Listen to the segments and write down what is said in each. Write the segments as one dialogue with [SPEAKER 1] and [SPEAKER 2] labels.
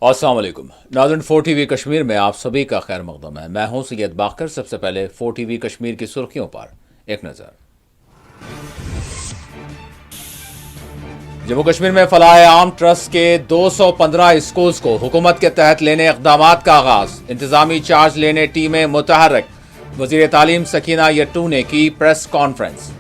[SPEAKER 1] अस्सलाम वालेकुम नाज़रीन, 4 TV कश्मीर में आप सभी का खैर मकदम है। मैं हूं सैयद बाकर। सबसे पहले 4 TV कश्मीर की सुर्खियों पर एक नज़र। जम्मू कश्मीर में फलाह आम ट्रस्ट के 215 स्कूल्स को हुकूमत के तहत लेने इक़दाम का आगाज। इंतजामी चार्ज लेने टीमें मुतहर्रिक। वज़ीर तालीम सकीना यट्टू ने की प्रेस कॉन्फ्रेंस।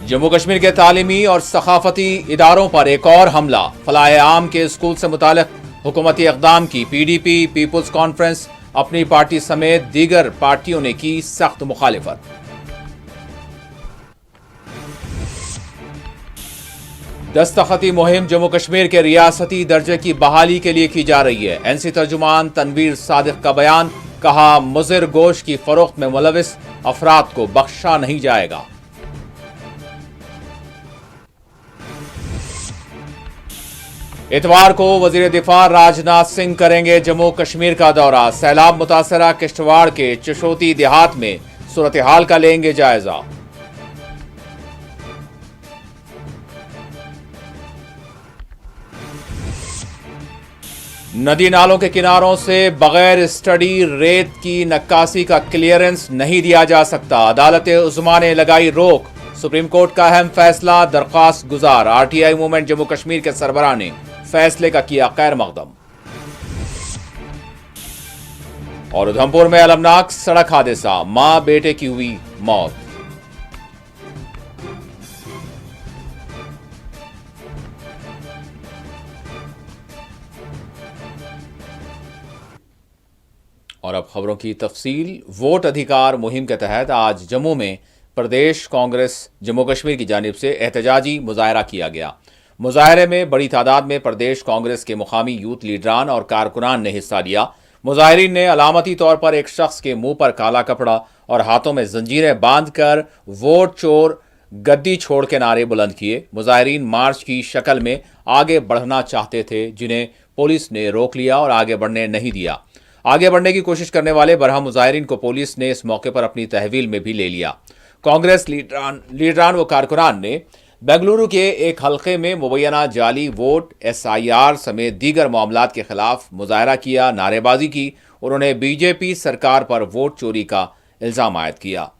[SPEAKER 1] जम्मू कश्मीर के तालीमी और सकाफती इदारों पर एक और हमला। फलाह आम के स्कूल से मुतालिक हुकूमती इक़दाम की PDP पीपुल्स कॉन्फ्रेंस अपनी पार्टी समेत दीगर पार्टियों ने की सख्त मुखालिफत। दस्तखती मुहिम जम्मू कश्मीर के रियासती दर्जे की बहाली के लिए की जा रही है। NC तर्जुमान तनवीर सादिक का बयान, कहा मुज़र गोश्त की फरोख्त में मुलविस अफराद को बख्शा नहीं जाएगा। इतवार को वजीर दिफा राजनाथ सिंह करेंगे जम्मू कश्मीर का दौरा। सैलाब मुतासरा किश्तवाड़ के चशोती देहात में सूरत हाल का लेंगे जायजा। नदी नालों के किनारों से बगैर स्टडी रेत की नक्काशी का क्लियरेंस नहीं दिया जा सकता। अदालत उज़्मा ने लगाई रोक। सुप्रीम कोर्ट का अहम फैसला दरख्वास्त गुजार। RTI मूवमेंट जम्मू कश्मीर के सरबराह ने फैसले का किया खैर मकदम। और उधमपुर में अलमनाक सड़क हादसा, मां बेटे की हुई मौत। और अब खबरों की तफसील। वोट अधिकार मुहिम के तहत आज जम्मू में प्रदेश कांग्रेस जम्मू कश्मीर की जानिब से एहतजाजी मुजाहरा किया गया। मुजाहरे में बड़ी तादाद में प्रदेश कांग्रेस के मुकामी यूथ लीडरान और कारकुनान ने हिस्सा लिया। मुजाहिरीन ने अलामती तौर पर एक शख्स के मुंह पर काला कपड़ा और हाथों में जंजीरें बांधकर वोट चोर गद्दी छोड़ के नारे बुलंद किए। मुजाहिरीन मार्च की शक्ल में आगे बढ़ना चाहते थे, जिन्हें पुलिस ने रोक लिया और आगे बढ़ने नहीं दिया। आगे बढ़ने की कोशिश करने वाले बरहम मुजाहिरीन को पुलिस ने इस मौके पर अपनी तहवील में भी ले लिया। कांग्रेस लीडरान व कारकुनान ने बेंगलुरु के एक हलके में मुबैना जाली वोट, SIR समेत दीगर मामलात के खिलाफ मुजाहरा किया, नारेबाजी की। उन्होंने BJP सरकार पर वोट चोरी का इल्जाम आयद किया।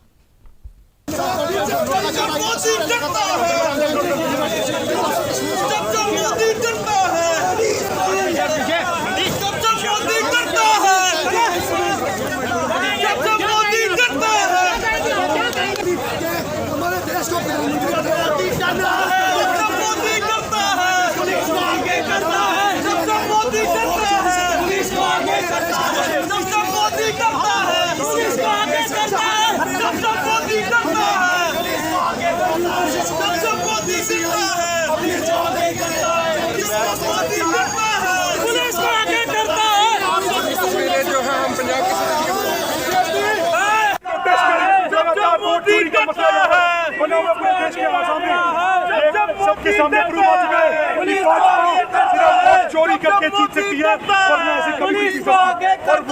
[SPEAKER 2] सबके सामने प्रूफ आ चुका है। सिर्फ चोरी करके जीत सकती है, वरना ऐसे कभी नहीं जीत सकती।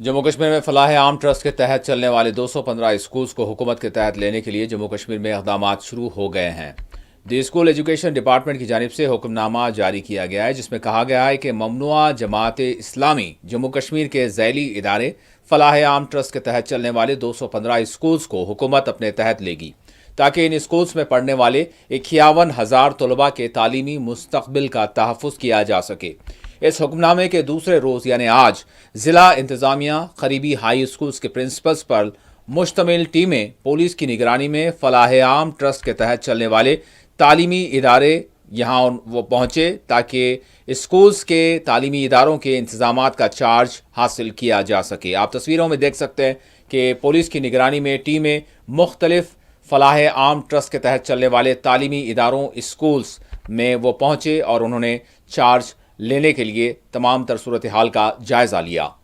[SPEAKER 1] जम्मू कश्मीर में फलाह आम ट्रस्ट के तहत चलने वाले 215 स्कूल्स को हुकूमत के तहत लेने के लिए जम्मू कश्मीर में इक़दाम शुरू हो गए हैं। दी स्कूल एजुकेशन डिपार्टमेंट की जानिब से हुक्मनामा जारी किया गया है, जिसमें कहा गया है कि ममनुआ जमात इस्लामी जम्मू कश्मीर के ज़ैली इदारे फलाह आम ट्रस्ट के तहत चलने वाले 215 स्कूल्स को हुकूमत अपने तहत लेगी, ताकि इन स्कूल्स में पढ़ने वाले 51,000 तलबा के तालीमी मुस्तकबिल का तहफ़्फ़ुज़ किया जा सके। इस हुक्मनामे के दूसरे रोज़ यानी आज ज़िला इंतज़ामिया करीबी हाई स्कूल्स के प्रिंसिपल्स पर मुश्तमिल टीमें पुलिस की निगरानी में फलाह आम ट्रस्ट के तहत चलने वाले तालीमी इदारे यहाँ वो पहुँचे, ताकि स्कूल्स के तालीमी इदारों के इंतज़ामात का चार्ज हासिल किया जा सके। आप तस्वीरों में देख सकते हैं कि पुलिस की निगरानी में टीमें मुख्तलिफ फलाह आम ट्रस्ट के तहत चलने वाले तालीमी इदारों स्कूल्स में वो पहुँचे और उन्होंने चार्ज लेने के लिए तमाम तर सूरत हाल का जायज़ा लिया।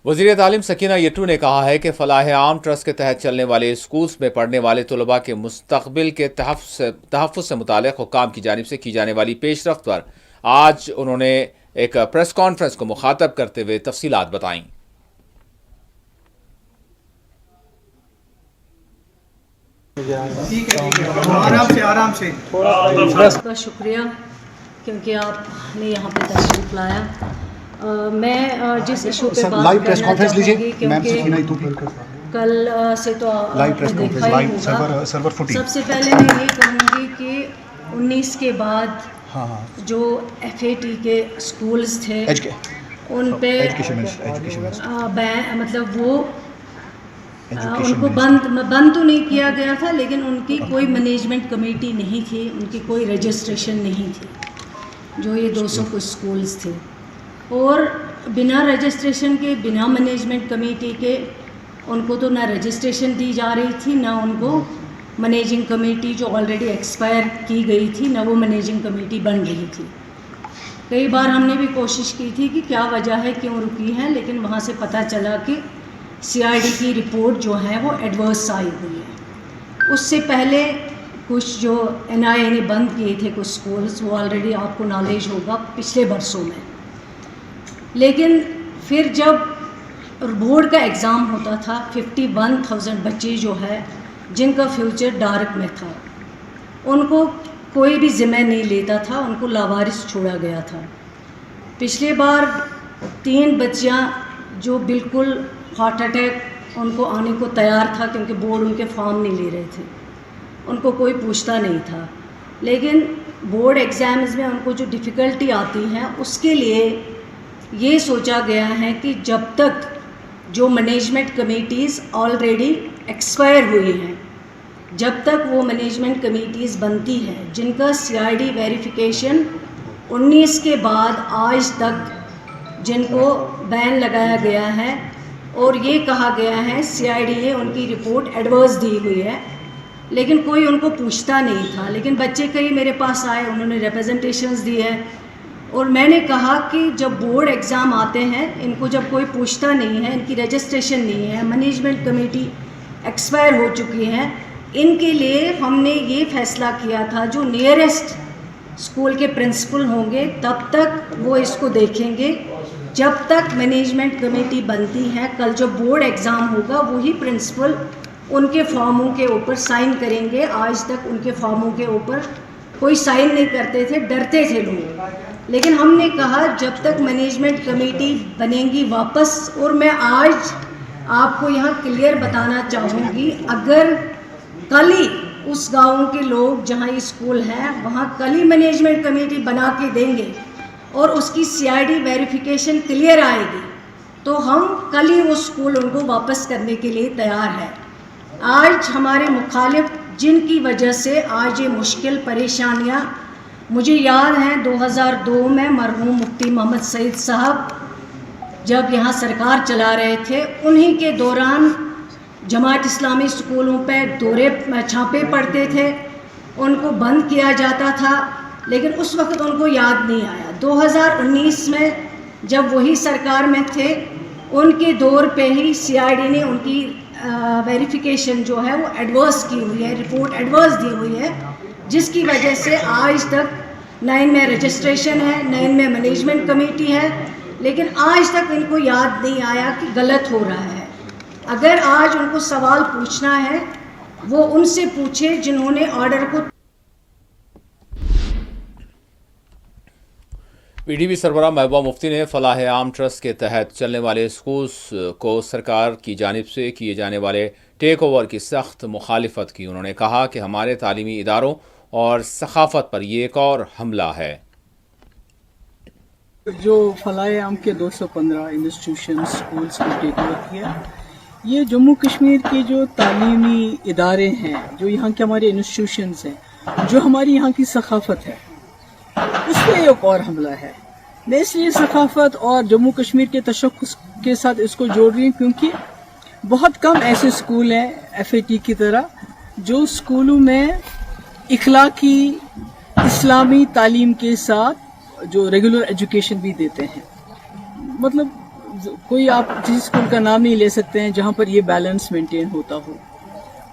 [SPEAKER 1] वज़ीर तालीम सकीना यट्टू ने कहा है कि फलाह आम ट्रस्ट के तहत चलने वाले स्कूल्स में पढ़ने वाले तलबा के मुस्तकबिल के तहफ़्फ़ुज़ से मुताल्लिक़ हुक्काम की जानिब से की जाने वाली पेशरफ्त पर आज उन्होंने एक प्रेस कॉन्फ्रेंस को मुखातब करते हुए तफसीलात बताईं।
[SPEAKER 3] आराम से
[SPEAKER 4] आपका शुक्रिया क्योंकि आपने यहाँ पे तशरीफ लाया। मैं जिस इशू पे बात करना चाहूँगी क्योंकि कल से तो आपने देखा ही होगा। सबसे पहले मैं ये कहूँगी कि 19 के बाद जो FAT के स्कूल्स थे उन पे मतलब वो उनको बंद तो नहीं किया गया था, लेकिन उनकी कोई मैनेजमेंट कमेटी नहीं थी, उनकी कोई रजिस्ट्रेशन नहीं थी। जो ये 200 कुछ स्कूल्स थे और बिना रजिस्ट्रेशन के, बिना मैनेजमेंट कमेटी के उनको तो ना रजिस्ट्रेशन दी जा रही थी, ना उनको मैनेजिंग कमेटी जो ऑलरेडी एक्सपायर की गई थी, ना वो मैनेजिंग कमेटी बन रही थी। कई बार हमने भी कोशिश की थी कि क्या वजह है, क्यों रुकी है, लेकिन वहाँ से पता चला कि CID की रिपोर्ट जो है वो एडवर्स आई हुई है। उससे पहले कुछ जो NIA ने बंद किए थे कुछ स्कूल्स, वो ऑलरेडी आपको नॉलेज होगा पिछले बरसों में। लेकिन फिर जब बोर्ड का एग्ज़ाम होता था, 51,000 बच्चे जो है जिनका फ्यूचर डार्क में था, उनको कोई भी ज़िम्मा नहीं लेता था, उनको लावारिस छोड़ा गया था। पिछले बार 3 बच्चियाँ जो बिल्कुल हार्ट अटैक उनको आने को तैयार था क्योंकि बोर्ड उनके फॉर्म नहीं ले रहे थे, उनको कोई पूछता नहीं था। लेकिन बोर्ड एग्ज़ाम्स में उनको जो डिफ़िकल्टी आती है उसके लिए ये सोचा गया है कि जब तक जो मैनेजमेंट कमेटीज़ ऑलरेडी एक्सपायर हुई हैं, जब तक वो मैनेजमेंट कमेटीज़ बनती हैं जिनका CID वेरिफिकेशन 19 के बाद आज तक जिनको बैन लगाया गया है और ये कहा गया है CID ने उनकी रिपोर्ट एडवर्स दी हुई है, लेकिन कोई उनको पूछता नहीं था। लेकिन बच्चे कई मेरे पास आए, उन्होंने रिप्रेजेंटेशंस दिए हैं और मैंने कहा कि जब बोर्ड एग्ज़ाम आते हैं इनको जब कोई पूछता नहीं है, इनकी रजिस्ट्रेशन नहीं है, मैनेजमेंट कमेटी एक्सपायर हो चुकी है, इनके लिए हमने ये फ़ैसला किया था जो नियरेस्ट स्कूल के प्रिंसिपल होंगे तब तक वो इसको देखेंगे, जब तक मैनेजमेंट कमेटी बनती है। कल जब बोर्ड एग्ज़ाम होगा वही प्रिंसिपल उनके फॉर्मों के ऊपर साइन करेंगे। आज तक उनके फॉर्मों के ऊपर कोई साइन नहीं करते थे, डरते थे लोग। लेकिन हमने कहा जब तक मैनेजमेंट कमेटी बनेगी वापस, और मैं आज आपको यहाँ क्लियर बताना चाहूँगी, अगर कल ही उस गाँव के लोग जहाँ ये स्कूल है वहाँ कल ही मैनेजमेंट कमेटी बना के देंगे और उसकी CID वेरिफिकेशन क्लियर आएगी तो हम कल ही वो स्कूल उनको वापस करने के लिए तैयार है। आज हमारे मुखालिफ जिनकी वजह से आज ये मुश्किल परेशानियाँ, मुझे याद हैं 2002 में मरहूम मुफ्ती मोहम्मद सईद साहब जब यहाँ सरकार चला रहे थे, उन्हीं के दौरान जमात इस्लामी स्कूलों पे छापे पड़ते थे, उनको बंद किया जाता था, लेकिन उस वक्त उनको याद नहीं आया। 2019 में जब वही सरकार में थे, उनके दौर पे ही CID ने उनकी वेरिफिकेशन जो है वो एडवर्स की हुई है, रिपोर्ट एडवर्स दी हुई है, जिसकी वजह से आज तक 9 में रजिस्ट्रेशन है, 9 में मैनेजमेंट कमेटी है, लेकिन आज तक इनको याद नहीं आया कि गलत हो रहा है। अगर आज उनको सवाल पूछना है वो उनसे पूछे जिन्होंने ऑर्डर को।
[SPEAKER 1] PDB सरबराह महबूबा मुफ्ती ने फलाह आम ट्रस्ट के तहत चलने वाले स्कूल्स को सरकार की जानिब से किए जाने वाले टेक ओवर की सख्त मुखालिफत की। उन्होंने कहा कि हमारे तालीमी इदारों और सखाफत पर ये एक और हमला है।
[SPEAKER 3] जो फलाह आम के 215 इंस्टीट्यूशन स्कूल्स को टेक ओवर किया, ये जम्मू कश्मीर के जो तालीमी इदारे हैं, जो यहाँ के हमारे इंस्टीट्यूशंस हैं, जो हमारी यहाँ की सखाफत है, उस पर एक और हमला है। मैं इसलिए सखाफत और जम्मू कश्मीर के तशख्खुस के साथ इसको जोड़ रही हूँ क्योंकि बहुत कम ऐसे स्कूल हैं FAT की तरह जो स्कूलों में इखलाकी इस्लामी तालीम के साथ जो रेगुलर एजुकेशन भी देते हैं। मतलब कोई आप जिस स्कूल का नाम नहीं ले सकते हैं जहाँ पर ये बैलेंस मेंटेन होता हो,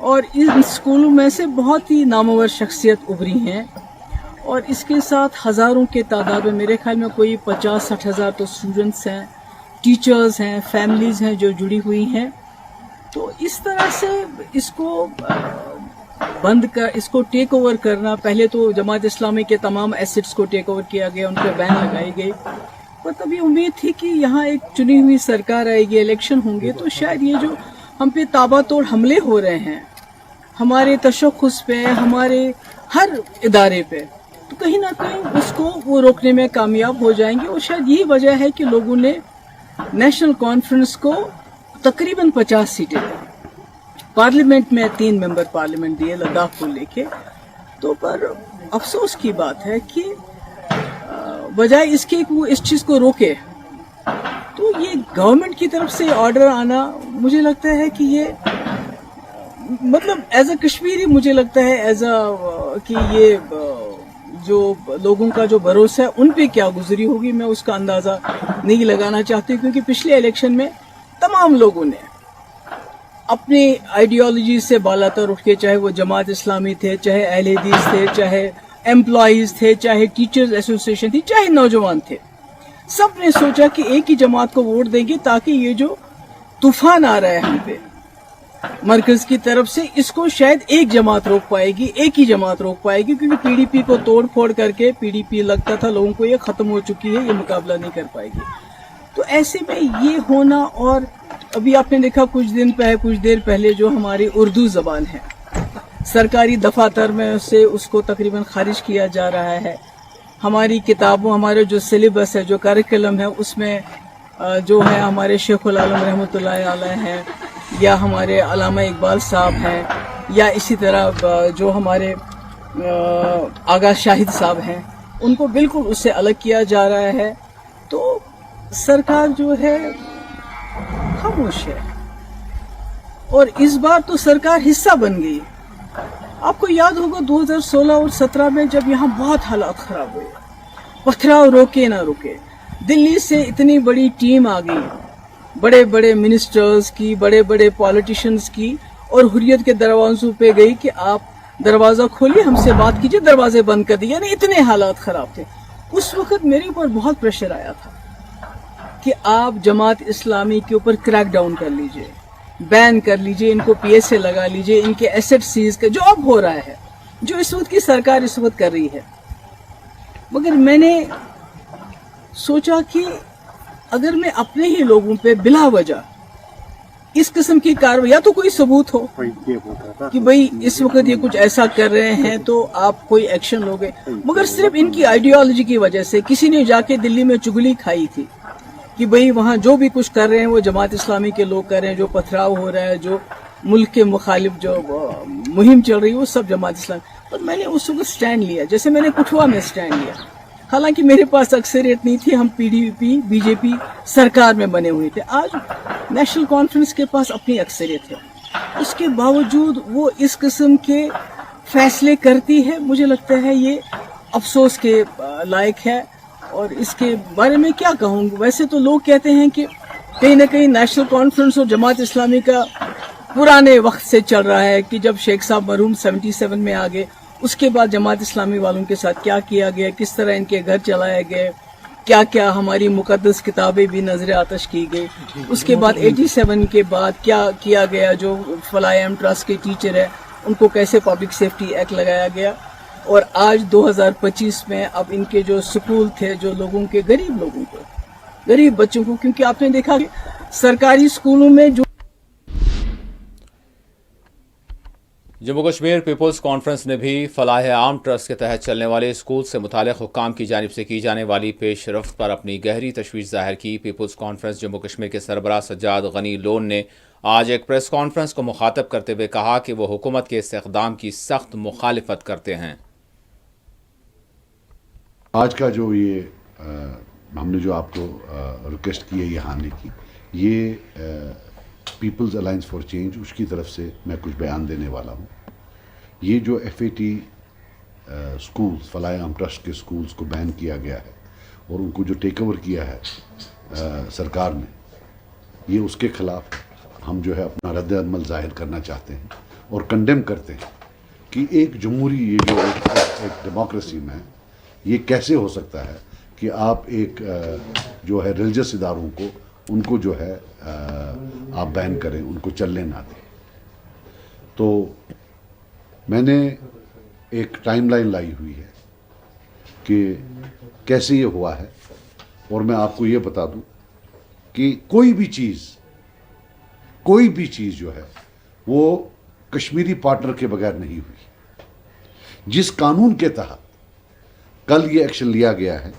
[SPEAKER 3] और इन स्कूलों में से बहुत ही नामवर शख्सियत उभरी हैं, और इसके साथ हज़ारों के तादाद में, मेरे ख्याल में कोई 50-60 हज़ार तो स्टूडेंट्स हैं, टीचर्स हैं, फैमिलीज़ हैं जो जुड़ी हुई हैं। तो इस तरह से इसको इसको टेक ओवर करना, पहले तो जमात इस्लामी के तमाम एसेट्स को टेक ओवर किया गया, उन पर बैन लगाई गई, पर तभी उम्मीद थी कि यहाँ एक चुनी हुई सरकार आएगी, इलेक्शन होंगे, तो शायद ये जो हम पे ताबड़तोड़ हमले हो रहे हैं, हमारे तशख़्ख़ुस पे, हमारे हर इदारे पे, तो कहीं ना कहीं उसको वो रोकने में कामयाब हो जाएंगे। और शायद यही वजह है कि लोगों ने नेशनल कॉन्फ्रेंस को तकरीबन 50 सीटें दी, पार्लियामेंट में 3 मेंबर पार्लियामेंट दिए लद्दाख को लेके। तो पर अफसोस की बात है कि बजाय इसके कि वो इस चीज़ को रोके, तो ये गवर्नमेंट की तरफ से ऑर्डर आना, मुझे लगता है कि ये मतलब एज अ कश्मीरी मुझे लगता है एज अ कि ये जो लोगों का जो भरोसा है उन पे क्या गुजरी होगी, मैं उसका अंदाज़ा नहीं लगाना चाहती, क्योंकि पिछले इलेक्शन में तमाम लोगों ने अपनी आइडियोलॉजी से बालातर उठ के, चाहे वो जमात इस्लामी थे, चाहे अहले हदीस थे, चाहे एम्प्लॉइज थे, चाहे टीचर्स एसोसिएशन थी, चाहे नौजवान थे, सब ने सोचा कि एक ही जमात को वोट देंगे ताकि ये जो तूफान आ रहा है हम पे मरकज की तरफ से, इसको शायद एक जमात रोक पाएगी, एक ही जमात रोक पाएगी, क्योंकि पीडीपी को तोड़ फोड़ करके पीडीपी लगता था लोगों को ये खत्म हो चुकी है, ये मुकाबला नहीं कर पाएगी। तो ऐसे में ये होना, और अभी आपने देखा कुछ देर पहले जो हमारी उर्दू जबान है, सरकारी दफातर में से उसको तकरीबन खारिज किया जा रहा है। हमारी किताबों, हमारे जो सिलेबस है, जो करिकुलम है, उसमें जो है हमारे शेखुल आलम रहमतुल्लाह अलैह हैं, या हमारे अल्लामा इकबाल साहब हैं, या इसी तरह जो हमारे आगा शाहिद साहब हैं, उनको बिल्कुल उससे अलग किया जा रहा है। तो सरकार जो है खामोश है, और इस बार तो सरकार हिस्सा बन गई। आपको याद होगा 2016 और 17 में जब यहाँ बहुत हालात खराब हुए, पथराव रोके ना रुके, दिल्ली से इतनी बड़ी टीम आ गई, बड़े बड़े मिनिस्टर्स की, बड़े बड़े पॉलिटिशियंस की, और हुर्रियत के दरवाजों पे गई कि आप दरवाजा खोलिए, हमसे बात कीजिए, दरवाजे बंद कर दिए। यानी इतने हालात खराब थे। उस वक्त मेरे ऊपर बहुत प्रेशर आया था कि आप जमात इस्लामी के ऊपर क्रैक डाउन कर लीजिए, बैन कर लीजिए, इनको PSA लगा लीजिए, इनके एसेट सीज कर, जो अब हो रहा है, जो इस वक्त की सरकार इस वक्त कर रही है। मगर मैंने सोचा कि अगर मैं अपने ही लोगों पे बिला वजह इस किस्म की कार्रवाई, या तो कोई सबूत हो कि भाई इस वक्त ये कुछ ऐसा कर रहे हैं तो आप कोई एक्शन लोगे, मगर सिर्फ इनकी आइडियोलॉजी की वजह से किसी ने जाके दिल्ली में चुगली खाई थी कि भाई वहाँ जो भी कुछ कर रहे हैं वो जमात इस्लामी के लोग कर रहे हैं, जो पथराव हो रहा है, जो मुल्क के मुखालिफ जो मुहिम चल रही है, वो सब जमात इस्लामी। पर मैंने उस वक्त स्टैंड लिया, जैसे मैंने कुठवा में स्टैंड लिया। हालांकि मेरे पास अक्सरियत नहीं थी, हम PDP BJP सरकार में बने हुए थे। आज नेशनल कॉन्फ्रेंस के पास अपनी अक्सरियत है, उसके बावजूद वो इस किस्म के फैसले करती है। मुझे लगता है ये अफसोस के लायक है, और इसके बारे में क्या कहूँगा। वैसे तो लोग कहते हैं कि कहीं ना कहीं नेशनल कॉन्फ्रेंस और जमात इस्लामी का पुराने वक्त से चल रहा है, कि जब शेख साहब मरहूम 77 में आ गए, उसके बाद जमात इस्लामी वालों के साथ क्या किया गया, किस तरह इनके घर चलाए गए, क्या क्या हमारी मुकद्दस किताबें भी नजर आतश की गई। उसके बाद 87 के बाद क्या किया गया, जो फलाह ट्रस्ट के टीचर है उनको कैसे पब्लिक सेफ्टी एक्ट लगाया गया। और आज 2025 में अब इनके जो स्कूल थे, जो लोगों के गरीब लोगों को, गरीब बच्चों को, क्योंकि आपने देखा कि सरकारी स्कूलों में जो
[SPEAKER 1] जम्मू कश्मीर पीपल्स कॉन्फ्रेंस ने भी फलाह आम ट्रस्ट के तहत चलने वाले स्कूल से मुतालिक हुक्काम की जानिब से की जाने वाली पेशरफ्त पर अपनी गहरी तशवीश जाहिर की। पीपल्स कॉन्फ्रेंस जम्मू कश्मीर के सरबराह सज्जाद गनी लोन ने आज एक प्रेस कॉन्फ्रेंस को मुखातब करते हुए कहा कि वो हुकूमत के इस इक़दाम की सख्त मुखालिफत करते हैं।
[SPEAKER 5] आज का जो ये हमने जो आपको रिक्वेस्ट की है यहाँ आने की, ये पीपल्स अलायंस फॉर चेंज, उसकी तरफ से मैं कुछ बयान देने वाला हूँ। ये जो FAT स्कूल्स, फलाह आम ट्रस्ट के स्कूल्स को बैन किया गया है और उनको जो टेक ओवर किया है सरकार ने, یہ اس کے خلاف ہم جو ہے اپنا رد عمل ظاہر کرنا چاہتے ہیں اور کنڈیم کرتے ہیں کہ ایک جمہوری یہ جو ایک ڈیموکریسی میں یہ کیسے ہو سکتا ہے کہ آپ ایک جو ہے ریلیجس اداروں کو ان کو جو ہے آپ بین کریں, ان کو چلنے نہ دیں. تو میں نے ایک ٹائم لائن لائی ہوئی ہے کہ کیسے یہ ہوا ہے, اور میں آپ کو یہ بتا دوں کہ کوئی بھی چیز جو ہے وہ کشمیری پارٹنر کے بغیر نہیں ہوئی. جس قانون کے تحت کل یہ ایکشن لیا گیا ہے,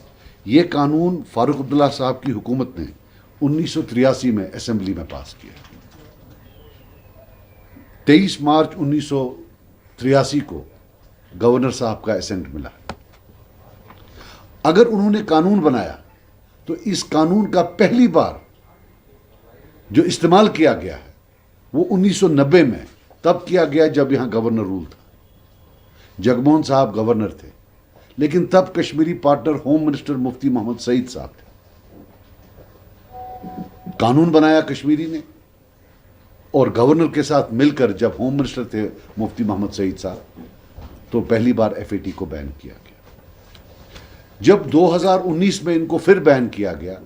[SPEAKER 5] یہ قانون فاروق عبداللہ صاحب کی حکومت نے 1983 میں اسمبلی میں پاس کیا. 23 مارچ 1983 کو گورنر صاحب کا اسینٹ ملا. اگر انہوں نے قانون بنایا تو اس قانون کا پہلی بار جو استعمال کیا گیا ہے وہ 1990 میں تب کیا گیا جب یہاں گورنر رول تھا. جگموہن صاحب گورنر تھے, لیکن تب کشمیری پارٹنر ہوم منسٹر مفتی محمد سعید صاحب تھے. قانون بنایا کشمیری نے, اور گورنر کے ساتھ مل کر جب ہوم منسٹر تھے مفتی محمد سعید صاحب, تو پہلی بار FAT کو بین کیا گیا. جب 2019 میں ان کو پھر بین کیا گیا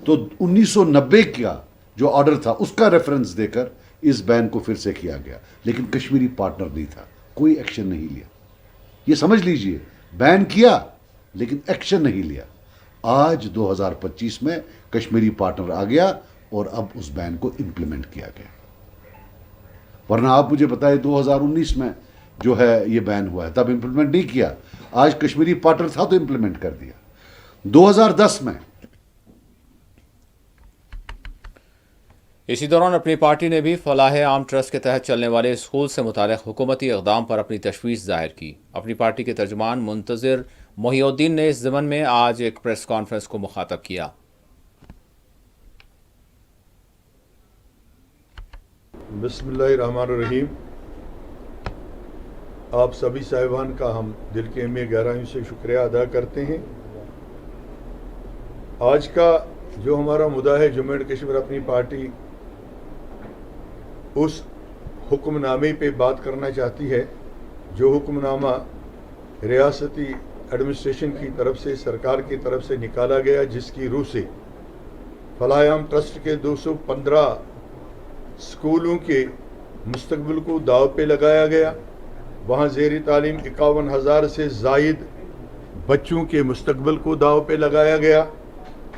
[SPEAKER 5] تو 1990 کا جو آرڈر تھا اس کا ریفرنس دے کر اس بین کو پھر سے کیا گیا, لیکن کشمیری پارٹنر نہیں تھا, کوئی ایکشن نہیں لیا. یہ سمجھ لیجئے, بین کیا لیکن ایکشن نہیں لیا. آج 2025 میں کشمیری پارٹنر آ گیا اور اب اس بین کو امپلیمنٹ کیا گیا. ورنہ آپ مجھے بتائیں 2019 میں جو ہے یہ بین ہوا ہے تب امپلیمنٹ نہیں کیا, آج کشمیری پارٹنر تھا تو امپلیمنٹ کر دیا. 2010 میں
[SPEAKER 1] اسی دوران اپنی پارٹی نے بھی فلاح عام ٹرسٹ کے تحت چلنے والے اسکول سے متعلق حکومتی اقدام پر اپنی تشویش ظاہر کی. اپنی پارٹی کے ترجمان منتظر محی الدین نے اس ضمن میں آج ایک پریس کانفرنس کو مخاطب کیا.
[SPEAKER 6] بسم اللہ الرحمن الرحیم. آپ سبھی صاحبان کا ہم دل کے گہرائیوں سے شکریہ ادا کرتے ہیں. آج کا جو ہمارا مدعا ہے, جموں اینڈ کشمیر اپنی پارٹی اس حکم نامے پہ بات کرنا چاہتی ہے جو حکم نامہ ریاستی ایڈمنسٹریشن کی طرف سے, سرکار کی طرف سے نکالا گیا, جس کی روح سے فلاح عام ٹرسٹ کے 215 اسکولوں کے مستقبل کو داؤ پہ لگایا گیا. وہاں زیر تعلیم 51,000 سے زائد بچوں کے مستقبل کو داؤ پہ لگایا گیا.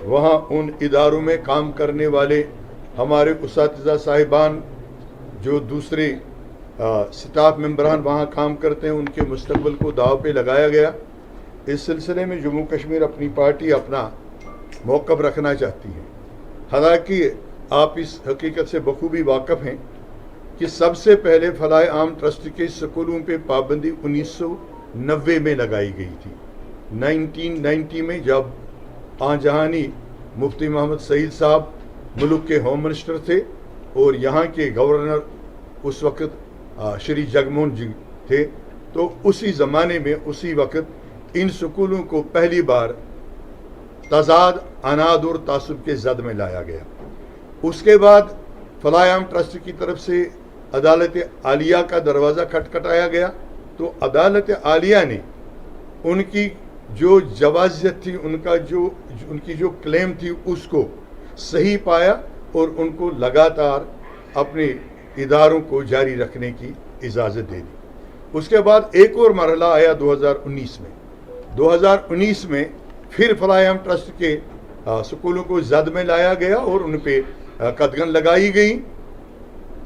[SPEAKER 6] وہاں ان اداروں میں کام کرنے والے ہمارے اساتذہ صاحبان جو دوسرے سٹاف ممبران وہاں کام کرتے ہیں, ان کے مستقبل کو داؤ پہ لگایا گیا. اس سلسلے میں جموں کشمیر اپنی پارٹی اپنا موقف رکھنا چاہتی ہے. حالانکہ آپ اس حقیقت سے بخوبی واقف ہیں کہ سب سے پہلے فلاح عام ٹرسٹ کے سکولوں پہ پابندی 1990 میں لگائی گئی تھی. 1990 میں جب آن جہانی مفتی محمد سعید صاحب ملک کے ہوم منسٹر تھے اور یہاں کے گورنر اس وقت شری جگموہن جی تھے, تو اسی زمانے میں اسی وقت ان سکولوں کو پہلی بار تضاد, اناد اور تعصب کے زد میں لایا گیا. اس کے بعد فلاح عام ٹرسٹ کی طرف سے عدالت عالیہ کا دروازہ کھٹکھٹایا گیا, تو عدالت عالیہ نے ان کی جو جوازیت تھی, ان کی جو کلیم تھی, اس کو صحیح پایا اور ان کو لگاتار اپنے اداروں کو جاری رکھنے کی اجازت دے دی. اس کے بعد ایک اور مرحلہ آیا 2019 میں. 2019 میں پھر فلاح عام ٹرسٹ کے سکولوں کو زد میں لایا گیا اور ان پہ قدغن لگائی گئی.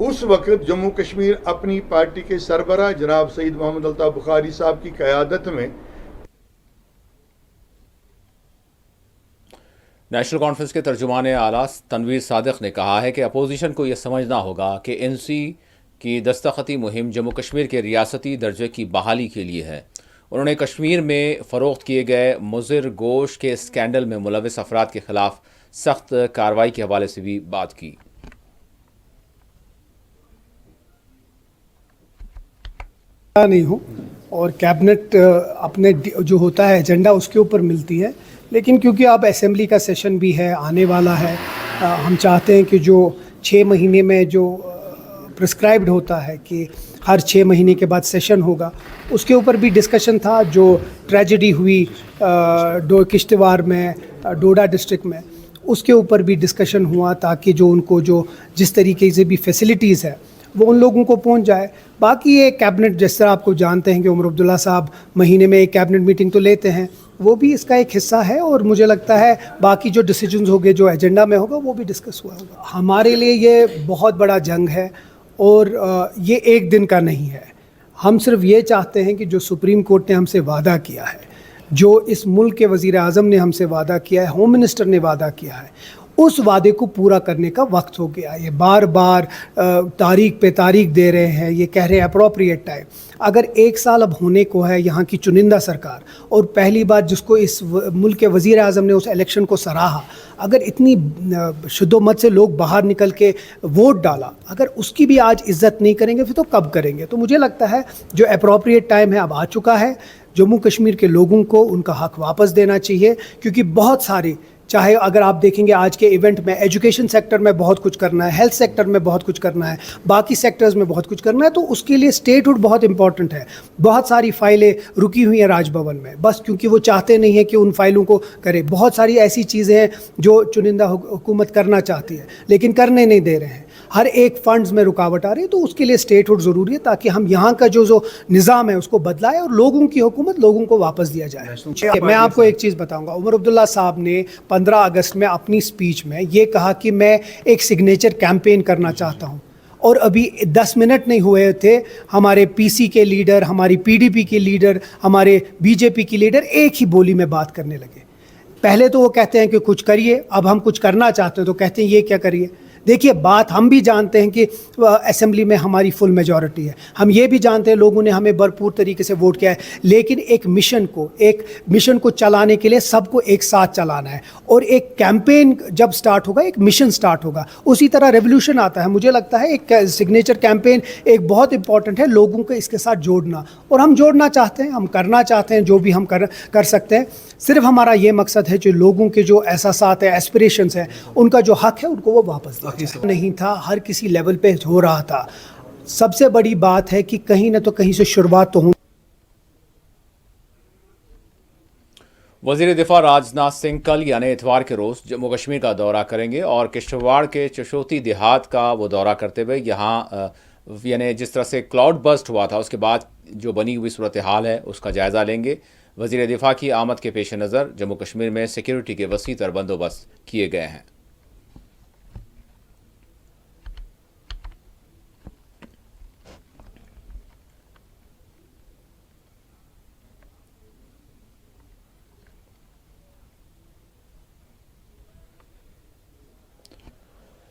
[SPEAKER 6] اس وقت جموں کشمیر اپنی پارٹی کے سربراہ جناب سید محمد الطاف بخاری صاحب کی قیادت میں
[SPEAKER 1] نیشنل کانفرنس کے ترجمان اعلیٰ تنویر صادق نے کہا ہے کہ اپوزیشن کو یہ سمجھنا ہوگا کہ NC کی دستخطی مہم جموں کشمیر کے ریاستی درجے کی بحالی کے لیے ہے. انہوں نے کشمیر میں فروخت کیے گئے مضر گوشت کے اسکینڈل میں ملوث افراد کے خلاف سخت کارروائی کے حوالے سے بھی بات کی.
[SPEAKER 7] نہیں ہوں اور کیبنٹ اپنے جو ہوتا ہے ایجنڈا اس کے اوپر ملتی ہے, لیکن کیونکہ اب اسمبلی کا سیشن بھی ہے, آنے والا ہے, ہم چاہتے ہیں کہ جو 6 महीने में जो प्रिस्क्राइब्ड होता है कि हर 6 महीने के बाद सेशन होगा, उसके ऊपर भी डिस्कशन था। जो ट्रेजेडी हुई किश्तवाड़ में, डोडा डिस्ट्रिक्ट में, उसके ऊपर भी डिस्कशन हुआ ताकि जो उनको जो जिस तरीके से भी फैसिलिटीज़ है वो उन लोगों को पहुंच जाए। बाकी ये कैबिनेट, जिस तरह आपको जानते हैं कि उमर अब्दुल्ला साहब महीने में एक कैबिनेट मीटिंग तो लेते हैं, वो भी इसका एक हिस्सा है। और मुझे लगता है बाकी जो डिसीजंस होंगे, जो एजेंडा में होगा, वो भी डिस्कस हुआ होगा। हमारे लिए ये बहुत बड़ा जंग है और ये एक दिन का नहीं है। हम सिर्फ ये चाहते हैं कि जो सुप्रीम कोर्ट ने हमसे वादा किया है, जो इस मुल्क के वज़ीर आज़म ने हमसे वादा किया है, होम मिनिस्टर ने वादा किया है, उस वादे को पूरा करने का वक्त हो गया। ये बार बार तारीख पे तारीख दे रहे हैं, ये कह रहे हैं अप्रोप्रिएट टाइम। अगर 1 साल अब होने को है यहाँ की चुनिंदा सरकार, और पहली बार जिसको इस मुल्क के वज़ीर आज़म ने उस इलेक्शन को सराहा, अगर इतनी शुद्धोमत से लोग बाहर निकल के वोट डाला, अगर उसकी भी आज इज़्ज़त नहीं करेंगे फिर तो कब करेंगे। तो मुझे लगता है जो अप्रोप्रिएट टाइम है अब आ चुका है। जम्मू कश्मीर के लोगों को उनका हक़ वापस देना चाहिए, क्योंकि बहुत सारे, चाहे अगर आप देखेंगे आज के इवेंट में, एजुकेशन सेक्टर में बहुत कुछ करना है, हेल्थ सेक्टर में बहुत कुछ करना है, बाकी सेक्टर्स में बहुत कुछ करना है, तो उसके लिए स्टेटहुड बहुत इंपॉर्टेंट है। बहुत सारी फाइलें रुकी हुई हैं राजभवन में, बस क्योंकि वो चाहते नहीं है कि उन फाइलों को करे। बहुत सारी ऐसी चीज़ें हैं जो चुनिंदा हुकूमत करना चाहती है लेकिन करने नहीं दे रहे हैं। हर एक फंड्स में रुकावट आ रही है, तो उसके लिए स्टेटहुड ज़रूरी है ताकि हम यहाँ का जो निज़ाम है उसको बदलाए और लोगों की हुकूमत लोगों को वापस दिया जाए। मैं आपको एक चीज़ बताऊँगा, उमर अब्दुल्ला साहब ने 15 अगस्त में अपनी स्पीच में ये कहा कि मैं एक सिग्नेचर कैंपेन करना चाहता हूँ, और अभी 10 मिनट नहीं हुए थे, हमारे पीसी के लीडर, हमारी पीडीपी के लीडर, हमारे बीजेपी के लीडर एक ही बोली में बात करने लगे। पहले तो वो कहते हैं कि कुछ करिए, अब हम कुछ करना चाहते हैं तो कहते हैं ये क्या करिए। देखिए, बात हम भी जानते हैं कि असेंबली में हमारी फुल मेजॉरिटी है, हम ये भी जानते हैं लोगों ने हमें भरपूर तरीके से वोट किया है, लेकिन एक मिशन को चलाने के लिए सबको एक साथ चलाना है। और एक कैंपेन जब स्टार्ट होगा, एक मिशन स्टार्ट होगा, उसी तरह रेवोल्यूशन आता है। मुझे लगता है एक सिग्नेचर कैंपेन एक बहुत इंपॉर्टेंट है, लोगों को इसके साथ जोड़ना, और हम जोड़ना चाहते हैं, हम करना चाहते हैं, जो भी हम कर सकते हैं। सिर्फ हमारा ये मकसद है जो लोगों के जो एहसासात है, एस्पिरेशंस हैं, उनका जो हक है उनको वो वापस नहीं था, हर किसी लेवल पे हो रहा था। सबसे बड़ी बात है कि कहीं ना तो कहीं से शुरुआत तो हो।
[SPEAKER 1] वज़ीर दिफा राजनाथ सिंह कल यानी इतवार के रोज़ जम्मू कश्मीर का दौरा करेंगे और किश्तवाड़ के चशोती देहात का वो दौरा करते हुए यहाँ यानी जिस तरह से क्लाउड बस्ट हुआ था उसके बाद जो बनी हुई सूरत हाल है उसका जायज़ा लेंगे। वज़ीर दिफा की आमद के पेश नज़र जम्मू कश्मीर में सिक्योरिटी के वसी तर बंदोबस्त किए गए हैं।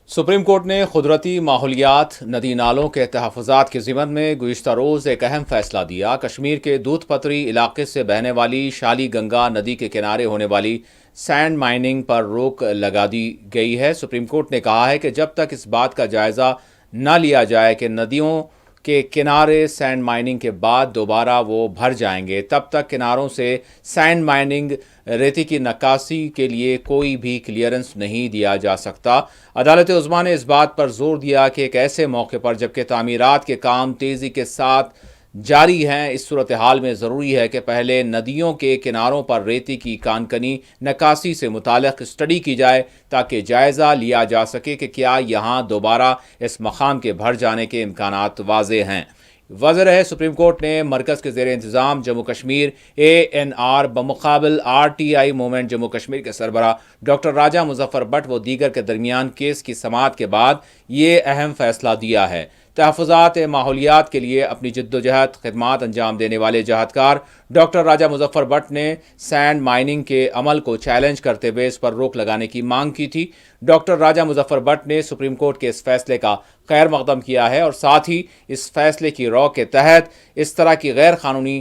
[SPEAKER 1] सुप्रीम कोर्ट ने कुदरती माहौलियात, नदी नालों के तहफ़्फ़ुज़ात के ज़िमन में गुज़िश्ता रोज़ एक अहम फ़ैसला दिया। कश्मीर के दूध पत्री इलाके से बहने वाली शाली गंगा नदी के किनारे होने वाली सैंड माइनिंग पर रोक लगा दी गई है। सुप्रीम कोर्ट ने कहा है कि जब तक इस बात का जायज़ा न लिया जाए कि नदियों के किनारे सैंड माइनिंग के बाद दोबारा वो भर जाएंगे, तब तक किनारों से सैंड माइनिंग रेती की नक्काशी के लिए कोई भी क्लियरेंस नहीं दिया जा सकता। अदालत उज़्मा ने इस बात पर जोर दिया कि एक ऐसे मौके पर जबकि तामीरात के काम तेज़ी के साथ जारी हैं, इस सूरत हाल में ज़रूरी है कि पहले नदियों के किनारों पर रेती की कानकनी नक्काशी से मुताल्लिक़ स्टडी की जाए ताकि जायज़ा लिया जा सके कि क्या यहाँ दोबारा इस मकाम के भर जाने के इम्कानात वाज़े हैं। वज़ह है सुप्रीम कोर्ट ने मरकज़ के ज़ेर इंतज़ाम Jammu Kashmir ANR बमुकाबिल RTI movement Jammu Kashmir के सरबराह डॉक्टर राजा मुज़फ़्फ़र बट व दीगर के दरमियान केस की समाअत के बाद ये अहम फ़ैसला दिया है। तहफ़्फ़ुज़ात माहौलियात के लिए अपनी जद्दोजहद खिदमात अंजाम देने वाले जहदकार डॉक्टर राजा मुज़फ़्फ़र बट ने सैंड माइनिंग के अमल को चैलेंज करते हुए इस पर रोक लगाने की मांग की थी। डॉक्टर राजा मुज़फ़्फ़र बट ने सुप्रीम कोर्ट के इस फैसले का खैर मक़दम किया है और साथ ही इस फैसले की रौ के तहत इस तरह की गैर कानूनी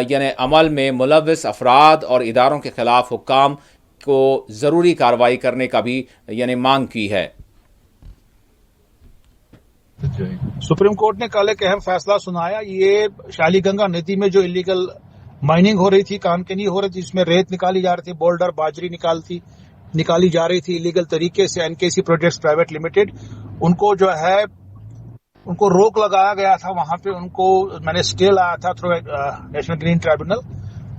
[SPEAKER 1] यानी अमल में मुलव्विस अफराद और इदारों के ख़िलाफ़ हुक्काम को ज़रूरी कार्रवाई करने का भी यानी मांग की है।
[SPEAKER 8] सुप्रीम कोर्ट ने कल एक अहम फैसला सुनाया। ये शाली गंगा नदी में जो इलीगल माइनिंग हो रही थी, कानकनी हो रही थी, जिसमें रेत निकाली जा रही थी, बोल्डर बाजरी निकाली जा रही थी इलीगल तरीके से, एनकेसी प्रोजेक्ट्स प्राइवेट लिमिटेड, उनको जो है उनको रोक लगाया गया था वहां पे, उनको मैंने स्टे लाया था थ्रू नेशनल ग्रीन ट्राइब्यूनल।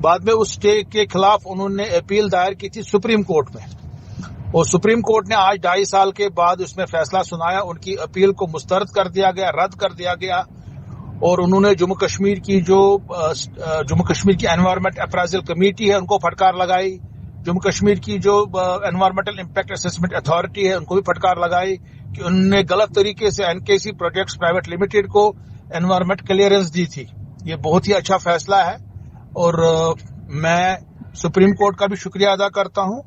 [SPEAKER 8] बाद में उस स्टे के खिलाफ उन्होंने अपील दायर की थी सुप्रीम कोर्ट में, और सुप्रीम कोर्ट ने आज 2.5 साल के बाद उसमें फैसला सुनाया। उनकी अपील को मुस्तरद कर दिया गया, रद्द कर दिया गया, और उन्होंने जम्मू कश्मीर की एनवायरमेंट अप्राइजल कमेटी है उनको फटकार लगाई, जम्मू कश्मीर की जो एनवायरमेंटल इम्पैक्ट असेसमेंट अथॉरिटी है उनको भी फटकार लगाई कि उन्होंने गलत तरीके से एनकेसी प्रोजेक्ट्स प्राइवेट लिमिटेड को एनवायरमेंट क्लियरेंस दी थी। ये बहुत ही अच्छा फैसला है, और मैं सुप्रीम कोर्ट का भी शुक्रिया अदा करता हूं,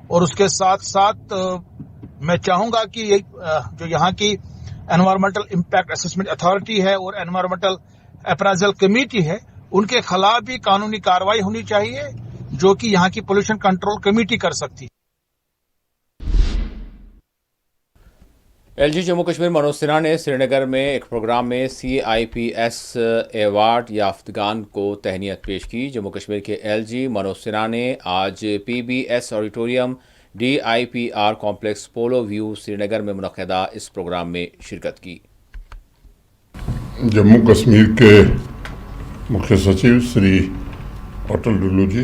[SPEAKER 8] और उसके साथ साथ मैं चाहूंगा कि जो यहाँ की एनवायरमेंटल इम्पैक्ट असेसमेंट अथॉरिटी है और एनवायरमेंटल अप्राइजल कमेटी है, उनके खिलाफ भी कानूनी कार्रवाई होनी चाहिए, जो कि यहाँ की पोल्यूशन कंट्रोल कमेटी कर सकती है।
[SPEAKER 1] एलजी जम्मू कश्मीर मनोज सिन्हा ने श्रीनगर में एक प्रोग्राम में CIPS अवार्ड याफ्तगान को तहनीत पेश की। जम्मू कश्मीर के एलजी मनोज सिन्हा ने आज PBS ऑडिटोरियम DIPR कॉम्प्लेक्स पोलो व्यू श्रीनगर में मुनक्किदा इस प्रोग्राम में शिरकत की।
[SPEAKER 9] जम्मू कश्मीर के मुख्य सचिव Shri Atal Dulloo ji,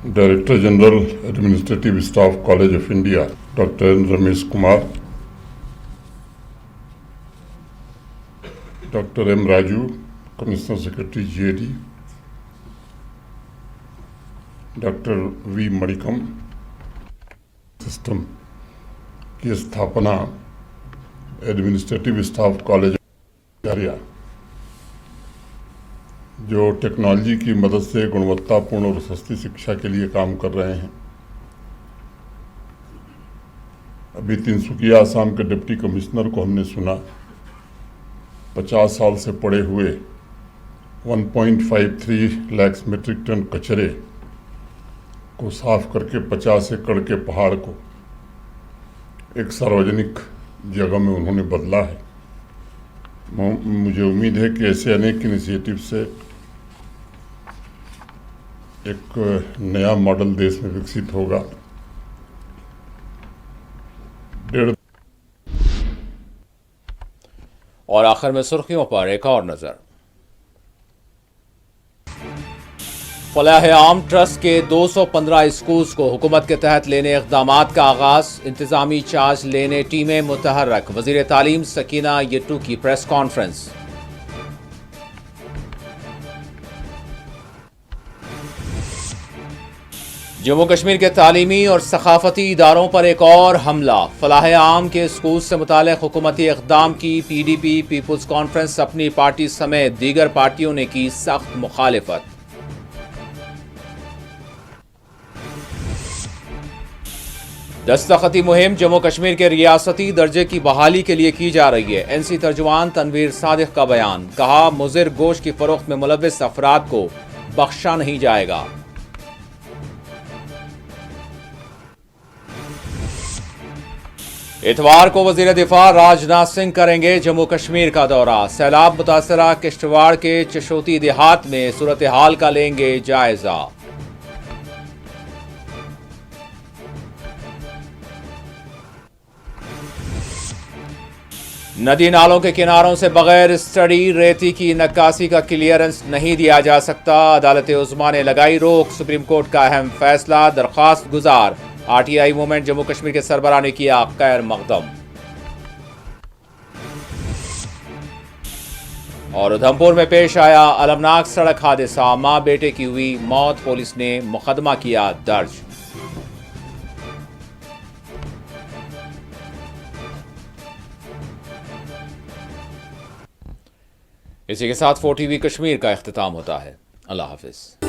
[SPEAKER 9] director general administrative staff college of India doctor Ramesh Kumar, doctor M Raju, commissioner secretary GAD, doctor V Manickam, system की स्थापना एडमिनिस्ट्रेटिव स्टाफ कॉलेज जारिया, जो टेक्नोलॉजी की मदद से गुणवत्तापूर्ण और सस्ती शिक्षा के लिए काम कर रहे हैं। अभी तिनसुकिया आसाम के डिप्टी कमिश्नर को हमने सुना 50 साल से पड़े हुए 1.53 लाख मीट्रिक टन कचरे को साफ करके 50 एकड़ के पहाड़ को एक सार्वजनिक जगह में उन्होंने बदला है। मुझे उम्मीद है कि ऐसे अनेक इनिशिएटिव से एक नया मॉडल देश में विकसित होगा।
[SPEAKER 1] और आखिर में सुर्खियों पर एक और नजर। फलाह आम ट्रस्ट के 215 स्कूल्स को हुकूमत के तहत लेने इक़दामात का आगाज, इंतजामी चार्ज लेने टीमें मुतहर्रक। वज़ीर तालीम सकीना यट्टू की प्रेस कॉन्फ्रेंस। जम्मू कश्मीर के तालीमी और सखाफती इदारों पर एक और हमला। फलाह आम के स्कूल से मुताल्लिक़ हुकूमती इक़दाम की PDP पीपुल्स कॉन्फ्रेंस अपनी पार्टी समेत दीगर पार्टियों ने की सख्त मुखालिफत। दस्तखती मुहिम जम्मू कश्मीर के रियासती दर्जे की बहाली के लिए की जा रही है। NC तर्जुमान तनवीर सादिक का बयान, कहा मुज़िर गोश्त की फरोख्त में मुलव्विस अफराद को बख्शा नहीं जाएगा। इतवार को वजीर दिफा राजनाथ सिंह करेंगे जम्मू कश्मीर का दौरा। सैलाब मुतासरा किश्तवाड़ के चशोती देहात में सूरत हाल का लेंगे जायजा। नदी नालों के किनारों से बगैर स्टडी रेती की नक्काशी का क्लियरेंस नहीं दिया जा सकता। अदालत उज़्मा ने लगाई रोक। सुप्रीम कोर्ट का अहम फैसला। दरख्वास्त गुजार RTI मूवमेंट जम्मू कश्मीर के सरबराह ने किया खैर मकदम। और उधमपुर में पेश आया अलमनाक सड़क हादसा, मां बेटे की हुई मौत, पुलिस ने मुकदमा किया दर्ज। इसी के साथ 4TV कश्मीर का इख्तिताम होता है। अल्लाह हाफिज।